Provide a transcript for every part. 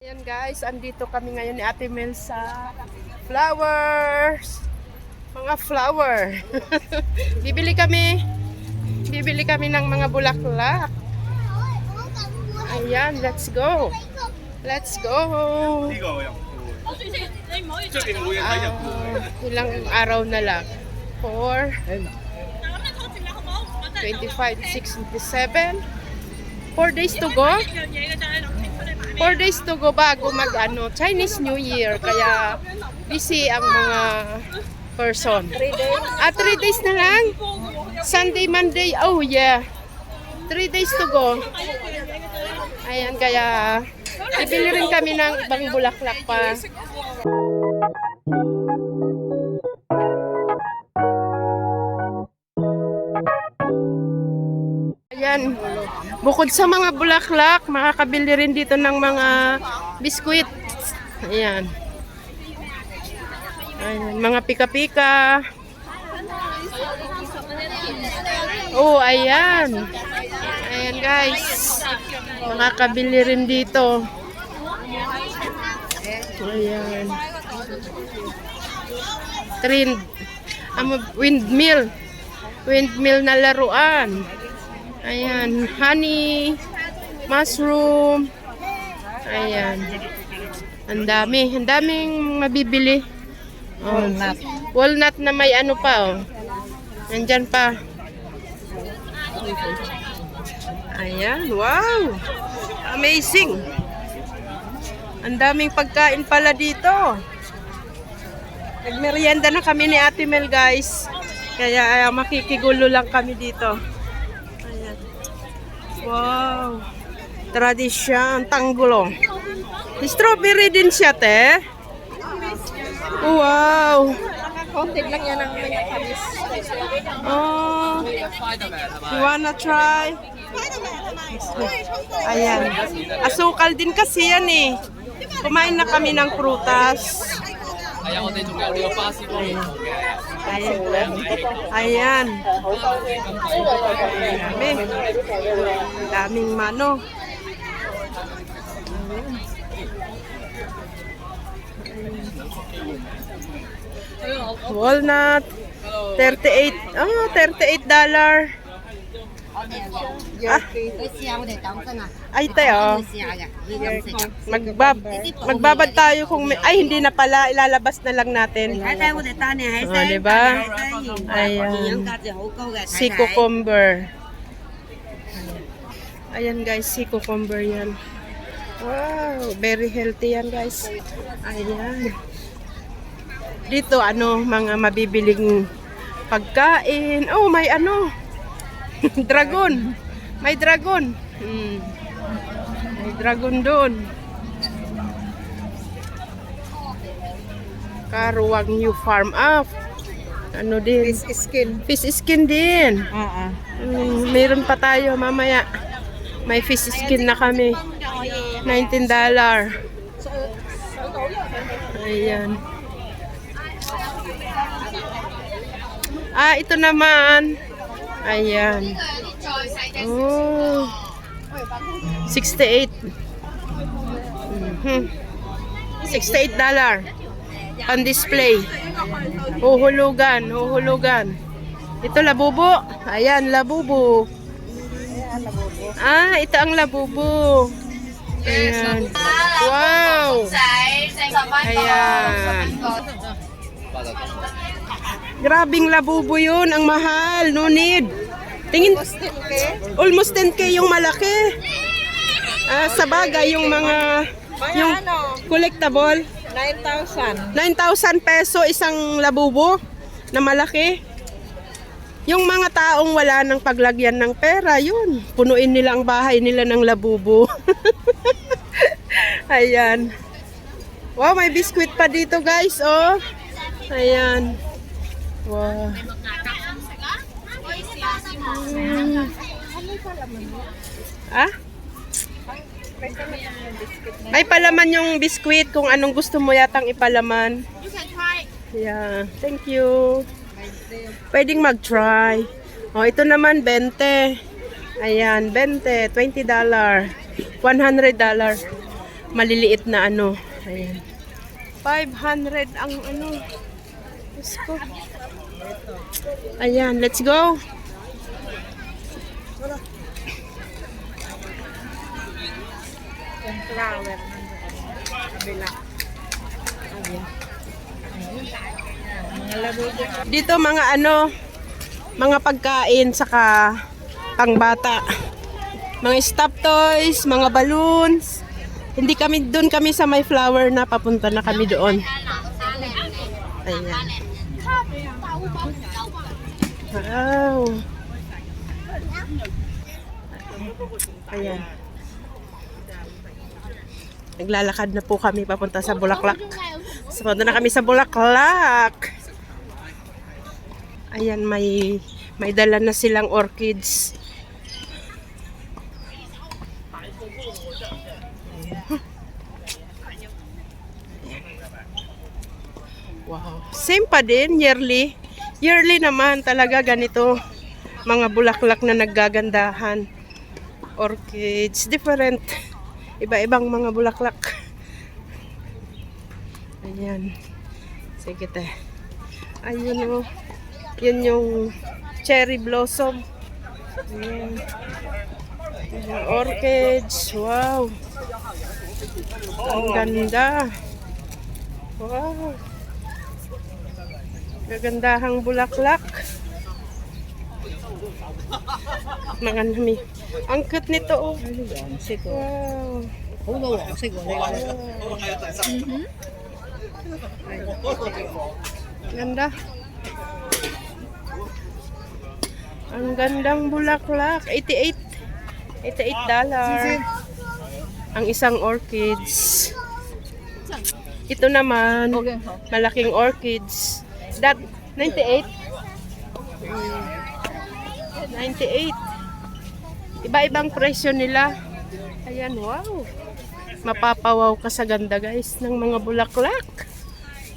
Ayan guys, andito kami ngayon ni Ate Mel sa flowers. Mga flower. Bibili kami ng mga bulaklak. Ayan, let's go. Let's go. Ilang araw na lang. 25, 67. 4 days to go. 4 days to go bago Chinese New Year. Kaya busy ang mga person. 3 days? 3 days na lang. Sunday, Monday. Oh yeah. 3 days to go. Ayan, kaya ibili rin kami ng ibang bulaklak pa. Ayan, bukod sa mga bulaklak, makakabili rin dito ng mga biskuit. Ayan. Ayan, mga pika-pika. Oh, ayan. Ayan guys. Makakabili rin dito. Ayan. Trend. Windmill. Windmill na laruan. Ayan, honey, mushroom. Ayan. Ang daming mabibili. Oh, walnut na may ano pa oh. Nandyan pa. Ayan, wow. Amazing. Ang daming pagkain pala dito. Nagmerienda na kami ni Ate Mel guys. Kaya makikigulo lang kami dito. Wow. Tradisyon, tanggulo. Strawberry din siya, te. Wow. Konted lang yan ang minakalis. Oh. You wanna try? Ayan. Asukal din kasi yan eh. Kumain na kami ng prutas. Ayan. Daming mano. Walnut. 38. Oh, $38. Ay tayo. Magbabad tayo kung may, ay hindi na pala, ilalabas na lang natin. Oh, diba? Ayan. Si cucumber. Ayan guys, si cucumber yan. Wow, very healthy yan guys. Ayan. Dito mga mabibiling pagkain. Oh, may dragon. May dragon. May dragon doon. Karuwang New Farm up. Din? Fish skin. Fish skin din. Meron pa tayo mamaya. May fish skin na kami. $19. Ayan. Ito naman. Ayan. Oh. 68. $68. On display. Huhulugan. Ito labubo. Ayan, labubo. Ito ang labubo. Ayan. Wow. Ayan. Grabing labubo yun. Ang mahal. No need. Tingin. Almost 10K yung malaki. Sa bagay yung mga yung collectible. 9,000. 9,000 peso isang labubo na malaki. Yung mga taong wala ng paglagyan ng pera, yun. Punuin nila ang bahay nila ng labubo. Ayan. Wow, may biskuit pa dito guys, oh. Ayan. Wow. May palaman yung biskuit kung anong gusto mo yatang ipalaman. Yeah, thank you. Pwedeng mag-try. Oh, ito naman 20. Ayan, 20, $20. $100. maliliit na ano. Ayan. 500 ang ano. Let's go. Ayan, let's go. Yung flower. Kabila. Mga laro dito. Dito mga ano, mga pagkain saka pangbata. Mga stop toys, mga balloons. Hindi kami doon kami sa may flower na papunta na kami doon. Ayan. Wow. Ayan. Naglalakad na po kami papunta sa Bulaklak. Punta na kami sa Bulaklak. Ayan, may dala na silang orchids. Wow. Same pa din, yearly. Yearly naman talaga ganito. Mga bulaklak na naggagandahan. Orchids, different. Iba-ibang mga bulaklak. Ayan. Sige tayo. Ayun o. Yun yung cherry blossom. Ayan. Ayan, orchids. Wow. Ang ganda. Wow. Gagandahang bulaklak. Mga nami. Ang cute nito oh. Wow. Ganda. Ang gandang bulaklak. $88. $88. Ang isang orchids. Ito naman, malaking orchids. That 98. 98. Iba-ibang presyo nila. Ayan, wow. Mapapawaw ka sa ganda guys ng mga bulaklak.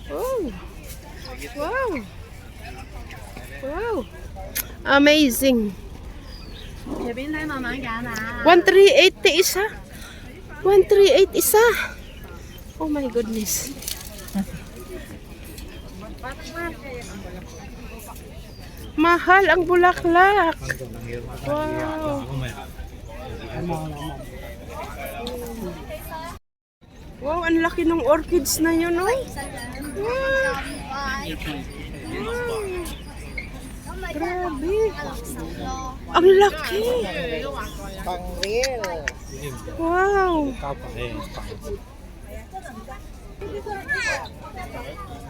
Oh. Wow. Wow. Amazing. 1380 isa. 138 isa. Oh my goodness. Mahal ang bulaklak. Wow. Wow, ang laki ng orchids na yun, no? Wow. Wow. Grabe. Ang laki. Pang real. Wow.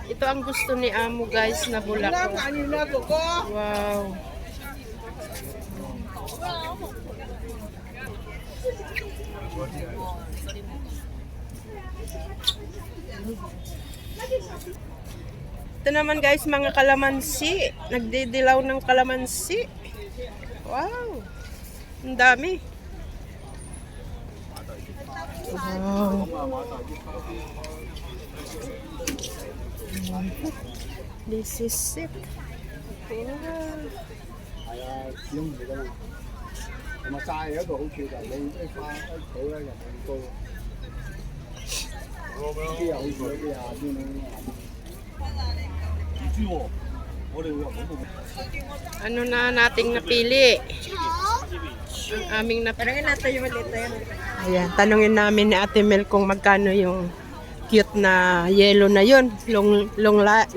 Ito ang gusto ni Amo guys na bulaklak. Wow. Ito naman guys, mga kalamansi. Nagdidilaw ng kalamansi. Wow. Ang dami. Wow. This is it. Wow. 係啊，始終唔得嘛。同埋曬有一個好處就係你即係花一草咧就咁高，啲又好似嗰啲啊邊啲啊。唔知喎，我哋會有冇？ Ano na nating napili? Ang aming napili. Parang natin yung maliit na yan. Ayan, tanungin namin ni Ate Mel kung magkano yung cute na yellow na yun. Long life.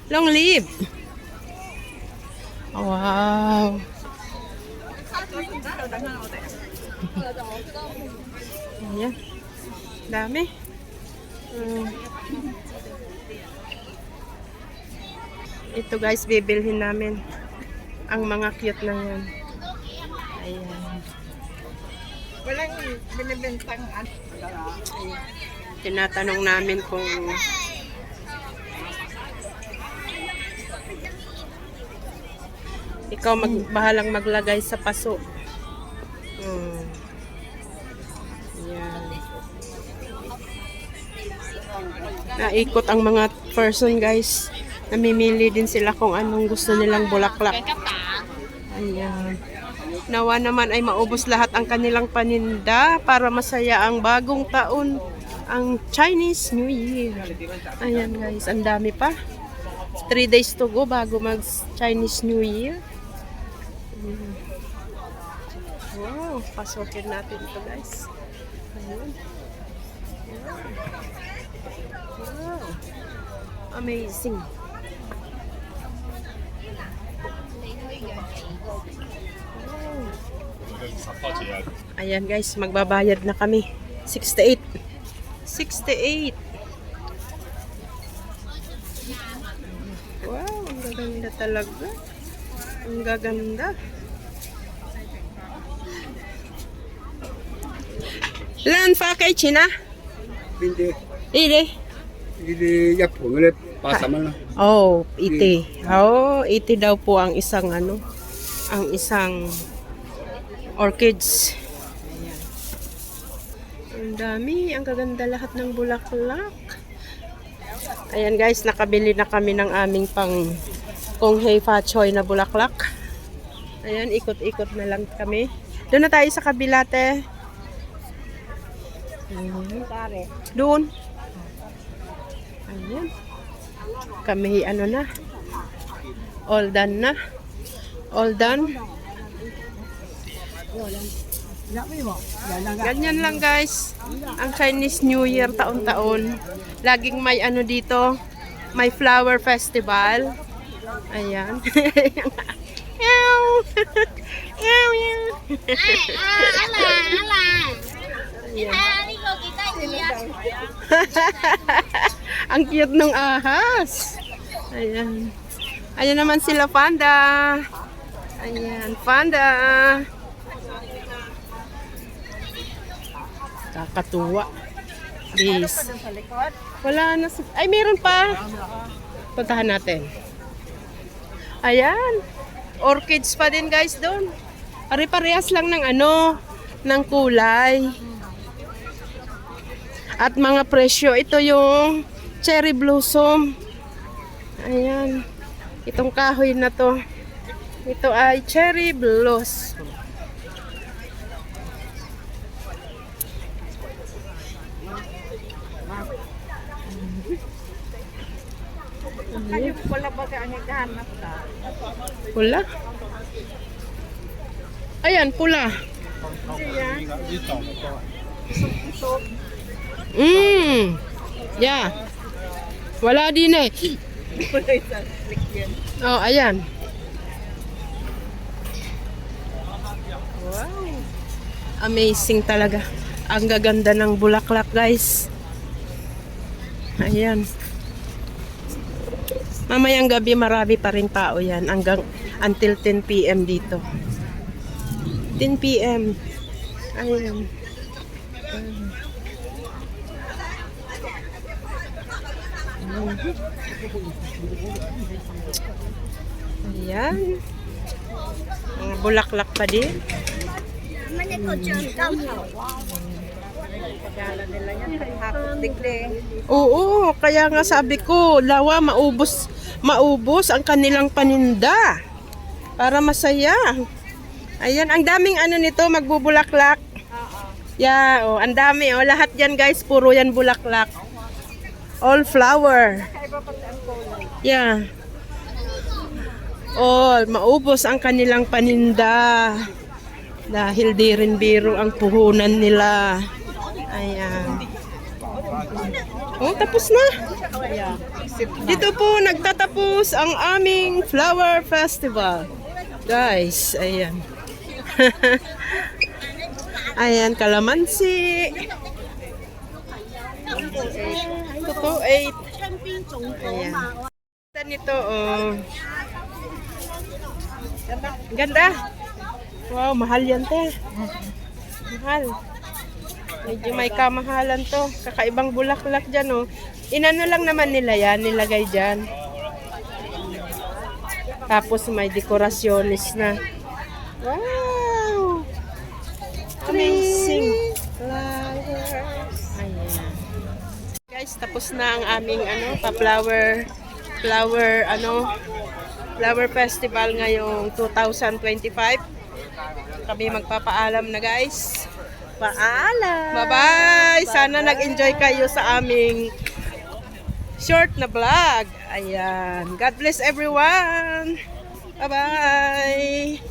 Long live. Wow. Ayan. Dami. Ito guys, bibilhin namin ang mga cute na yan. Ayan. Walang binibentang ano. Tinatanong namin kung ikaw bahalang maglagay sa paso. Ayan. Naikot ang mga person guys. Namimili din sila kung anong gusto nilang bulaklak. Ayan. Nawa naman ay maubos lahat ang kanilang paninda para masaya ang bagong taon, ang Chinese New Year. Ayan guys, ang dami pa. 3 days to go bago mag Chinese New Year. Wow, pasukin natin ito guys. Ayan. Wow. Amazing. Ayan guys, magbabayad na kami. 68. 68. Wow, ang gaganda talaga. Ang gaganda. Lan fa kay China? Hindi. Ide. Hindi Japan ulit. Pasaman na. Oh, 80. Oh, 80 daw po ang isang ano, ang isang orchids. Ayan. Ang dami, ang gaganda lahat ng bulaklak. Ayan guys, nakabili na kami ng aming pang Konghei Fa Choy na bulaklak. Ayan, ikot-ikot na lang kami. Doon na tayo sa kabila, te. Doon. Ayan. Kami, ano na. All done na. All done. Ganyan lang guys. Ang Chinese New Year taon-taon. Laging may ano dito. May flower festival. Ayan. Ew. Ew, ew. Ang cute ng ahas. Ayan. Ayan naman sila Panda. Ayan, Panda. Kakatuwa. Please. Wala na. Ay, meron pa. Puntahan natin. Ayan. Orchids pa din guys doon. Pare-parehas lang ng ano, ng kulay. At mga presyo. Ito yung cherry blossom. Ayan. Itong kahoy na to. Ito ay cherry blossom. Ano pala ba ang naghahanap ka? Pula? Ayan, pula. Yeah. Wala din eh. Oh, ayan. Wow. Amazing talaga. Ang gaganda ng bulaklak, guys. Ayan. Mamayang gabi marami pa rin tao yan hanggang until 10 PM dito. 10 PM. Ayan. Ayan. Mga bulaklak pa din. Pagkala nila yan, hapot digli. Oo, kaya nga sabi ko, lawa maubos ang kanilang paninda para masaya. Ayan, ang daming ano nito, magbubulaklak. Yeah, oh, ang dami oh, lahat yan guys, puro yan bulaklak. All flower. Yeah. All maubos ang kanilang paninda. Dahil di rin biro ang puhunan nila. Ayan. Oh, tapos na. Dito po nagtatapos ang aming flower festival. Guys, ayan. Ayan, kalamansi. Totoo, 8. Ayan. Nito, oh. Ganda. Wow, mahal yan, te. Mahal. Medyo may kamahalan to. Kakaibang bulaklak dyan, oh. Inano lang naman nila yan, nilagay dyan. Tapos may dekorasyonis na. Wow! Amazing! Flowers. Ayan. Guys, tapos na ang aming flower festival ngayong 2025. kami magpapaalam na guys. Paalam! Bye-bye! Sana nag-enjoy kayo sa aming short na vlog. Ayan. God bless everyone! Bye-bye!